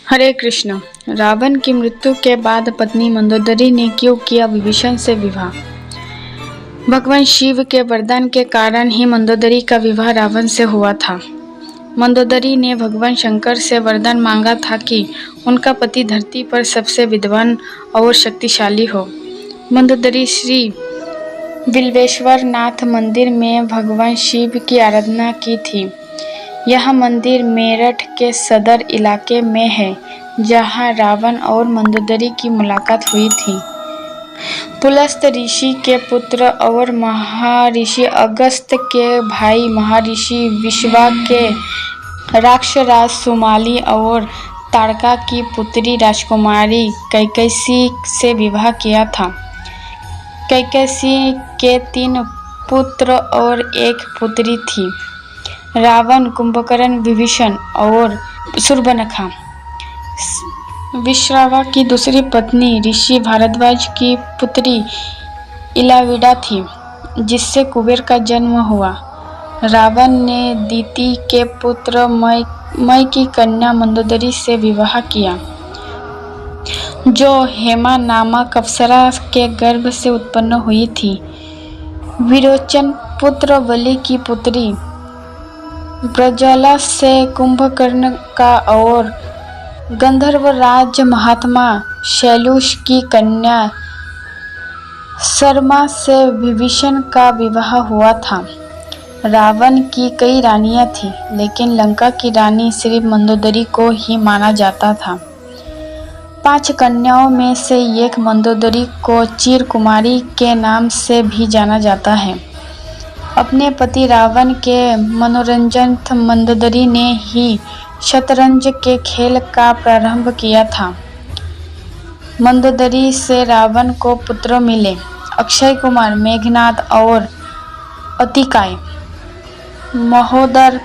हरे कृष्ण। रावण की मृत्यु के बाद पत्नी मंदोदरी ने क्यों किया विभीषण से विवाह? भगवान शिव के वरदान के कारण ही मंदोदरी का विवाह रावण से हुआ था। मंदोदरी ने भगवान शंकर से वरदान मांगा था कि उनका पति धरती पर सबसे विद्वान और शक्तिशाली हो। मंदोदरी श्री बिल्वेश्वर नाथ मंदिर में भगवान शिव की आराधना की थी। यह मंदिर मेरठ के सदर इलाके में है, जहां रावण और मंदोदरी की मुलाकात हुई थी। पुलस्त ऋषि के पुत्र और महर्षि अगस्त्य के भाई महर्षि विश्वा के राक्षसराज सुमाली और ताड़का की पुत्री राजकुमारी कैकसी से विवाह किया था। कैकसी के 3 पुत्र और 1 पुत्री थी, रावण, कुंभकर्ण, विभीषण और शूर्पणखा। विश्रवा की दूसरी पत्नी ऋषि भारद्वाज की पुत्री इलाविदा थी, जिससे कुबेर का जन्म हुआ। रावण ने दिति के पुत्र मय की कन्या मंदोदरी से विवाह किया, जो हेमा नामक अप्सरा के गर्भ से उत्पन्न हुई थी। विरोचन पुत्र बलि की पुत्री प्रज्वला से कुंभकर्ण का और गंधर्वराज महात्मा शैलूष की कन्या शर्मा से विभीषण का विवाह हुआ था। रावण की कई रानियां थीं, लेकिन लंका की रानी श्री मंदोदरी को ही माना जाता था। 5 कन्याओं में से एक मंदोदरी को चिर कुमारी के नाम से भी जाना जाता है। अपने पति रावण के मनोरंजन मंदोदरी ने ही शतरंज के खेल का प्रारंभ किया था। मंदोदरी से रावण को पुत्र मिले: अक्षय कुमार, मेघनाद और अतिकाय। महोदर,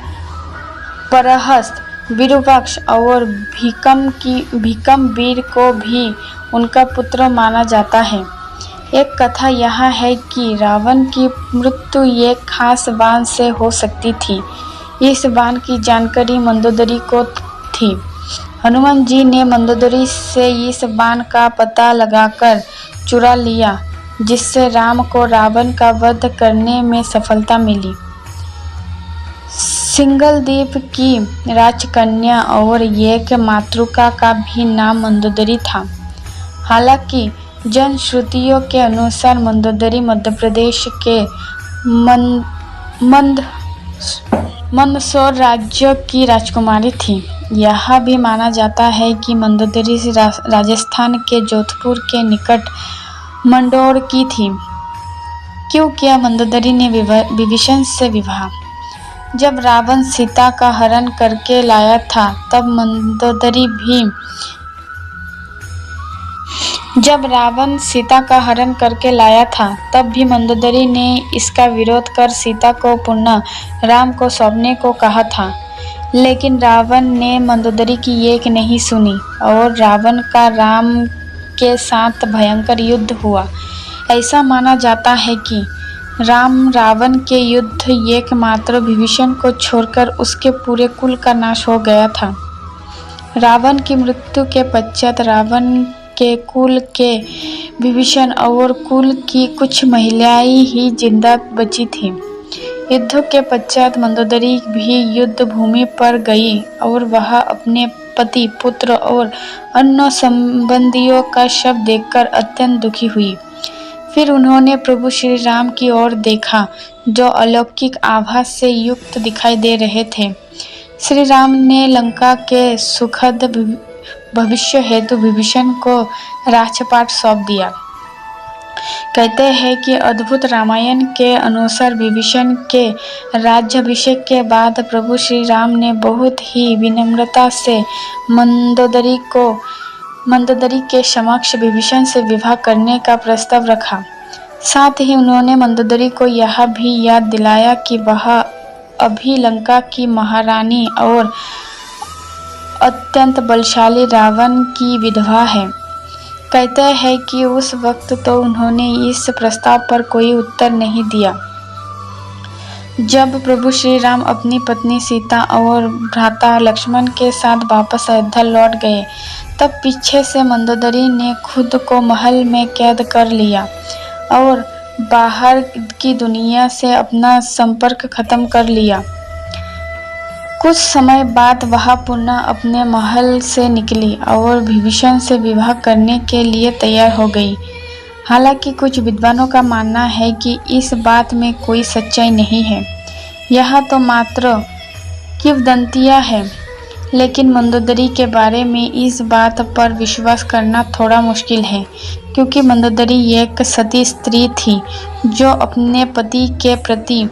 परहस्त, विरूपाक्ष और भीकम वीर को भी उनका पुत्र माना जाता है। एक कथा यह है कि रावण की मृत्यु एक खास बाण से हो सकती थी। इस बाण की जानकारी मंदोदरी को थी। हनुमान जी ने मंदोदरी से इस बाण का पता लगाकर चुरा लिया, जिससे राम को रावण का वध करने में सफलता मिली। सिंगलद्वीप की राजकन्या और एक मातृका का भी नाम मंदोदरी था। हालांकि जनश्रुतियों के अनुसार मंदोदरी मध्य प्रदेश के मंदसौर राज्य की राजकुमारी थी। यह भी माना जाता है कि मंदोदरी राजस्थान के जोधपुर के निकट मंडोर की थी। क्यों किया मंदोदरी ने विभीषण से विवाह? जब रावण सीता का हरण करके लाया था, तब भी मंदोदरी ने इसका विरोध कर सीता को पुनः राम को सौंपने को कहा था। लेकिन रावण ने मंदोदरी की एक नहीं सुनी और रावण का राम के साथ भयंकर युद्ध हुआ। ऐसा माना जाता है कि रावण के युद्ध एकमात्र विभीषण को छोड़कर उसके पूरे कुल का नाश हो गया था। रावण की मृत्यु के पश्चात रावण के कुल के विभीषण और कुल की कुछ महिलाएं ही जिंदा बची थीं। युद्ध के पश्चात मंदोदरी भी युद्ध भूमि पर गई और वह अपने पति, पुत्र और अन्य संबंधियों का शव देखकर अत्यंत दुखी हुई। फिर उन्होंने प्रभु श्री राम की ओर देखा, जो अलौकिक आभा से युक्त दिखाई दे रहे थे। श्री राम ने लंका के सुखद भविष्य हेतु विभीषण को राजपाट सौंप दिया। कहते हैं कि अद्भुत रामायण के अनुसार विभीषण के राज्याभिषेक के बाद प्रभु श्री राम ने बहुत ही विनम्रता से मंदोदरी के समक्ष विभीषण से विवाह करने का प्रस्ताव रखा। साथ ही उन्होंने मंदोदरी को यह भी याद दिलाया कि वह अभी लंका की महारानी और अत्यंत बलशाली रावण की विधवा है। कहते हैं कि उस वक्त तो उन्होंने इस प्रस्ताव पर कोई उत्तर नहीं दिया। जब प्रभु श्री राम अपनी पत्नी सीता और भ्राता लक्ष्मण के साथ वापस अयोध्या लौट गए, तब पीछे से मंदोदरी ने खुद को महल में कैद कर लिया और बाहर की दुनिया से अपना संपर्क खत्म कर लिया। कुछ समय बाद वह पुनः अपने महल से निकली और विभीषण से विवाह करने के लिए तैयार हो गई। हालांकि कुछ विद्वानों का मानना है कि इस बात में कोई सच्चाई नहीं है, यह तो मात्र किंवदंतियां है। लेकिन मंदोदरी के बारे में इस बात पर विश्वास करना थोड़ा मुश्किल है, क्योंकि मंदोदरी एक सती स्त्री थी जो अपने पति के प्रति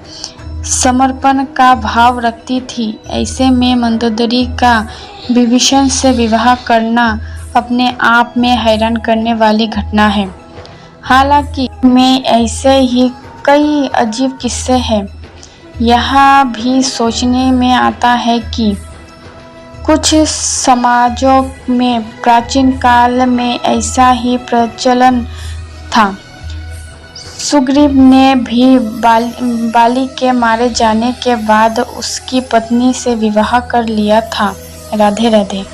समर्पण का भाव रखती थी। ऐसे में मंदोदरी का विभीषण से विवाह करना अपने आप में हैरान करने वाली घटना है। हालांकि में ऐसे ही कई अजीब किस्से हैं। यह भी सोचने में आता है कि कुछ समाजों में प्राचीन काल में ऐसा ही प्रचलन था। सुग्रीव ने भी बाली के मारे जाने के बाद उसकी पत्नी से विवाह कर लिया था। राधे राधे।